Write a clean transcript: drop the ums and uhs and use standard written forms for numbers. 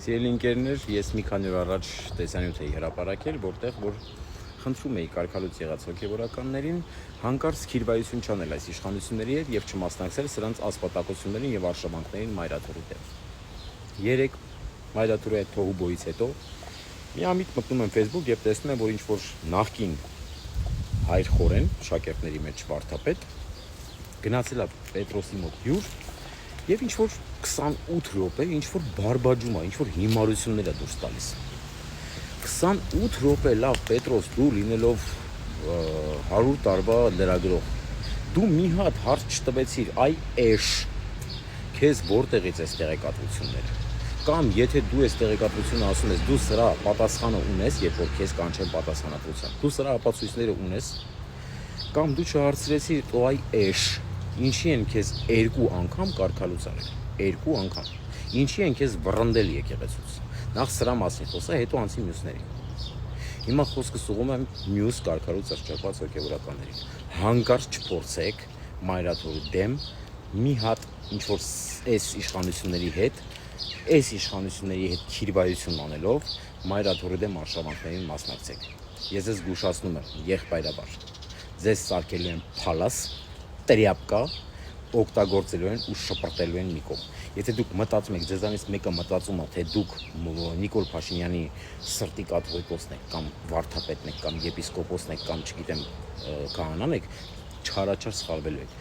Սիրելի ընկերներ, ես մի քանի օր առաջ տեսանյութ էի հրապարակել, որտեղ որ խնդրում էի կարգալուց եղած հոգևորականներին հանկարծ քիրվայություն չանել այս իշխանությունների հետ եւ չմասնակցել սրանց ասպատակություններին եւ արշավանքներին Մայրաթորի դեմ։ Երեք Մայրաթորի այդ թոհուբոյից հետո միամիտ մտնում եմ Facebook եւ տեսնում եմ, որ ինչ որ նախկին հայր խորեն շակերտների մեջ վարդապետ գնացել է Պետրոսի մոտ հյուր եւ ինչ որ 28 րոպե ինչ որ բարբաջում է, ինչ որ հիմարություններ է դուրս տալիս։ 28 րոպե լավ Պետրոս, դու լինելով 100 տարվա լրագրող, դու մի հատ հարց չտվեցիր, այ էշ, քեզ որտեղից էս տեղեկատվությունները։ Կամ եթե դու այս տեղեկատվությունը ասում ես, դու սրա պատասխանը ունես, երբ որ քեզ կանչեն պատասխանատվության, դու սրա ապացույցները ունես, կամ դու չհարցրեցիր, այ էշ, ինչի են քեզ 2 անգամ կարգալուց արել, 2 անգամ, ինչի են քեզ վռնդել եկեղեցուց, նախ սրա մասին խոսա, հետո անցի մյուսներին։ Հիմա խոսքս ուղղում եմ մյուս կարգալուց արճակված հոգևորականներին, հանկարծ չփորձեք Մայրաթորի դեմ մի հատ ինչ-որ այս իշխանությունների հետ քիրվայություն անելով Մայրաթորի դեմ արշավանքներին մասնակցեք։ Ես ես զգուշացնում եմ եղբայրաբար, ձեզ սարքելու են փալաս, տրյապկա, օգտագործելու են ու շպրտելու են մի կողմ։ Եթե դուք մտածում եք, ձեզանից մեկը մտածում է, թե դուք Նիկոլ Փաշինյանի սրտի կաթողիկոսն եք, կամ վարդապետն եք, կամ եպիսկոպոսն եք, կամ չգիտեմ, քահանան եք, չարաչար սխալվելու եք։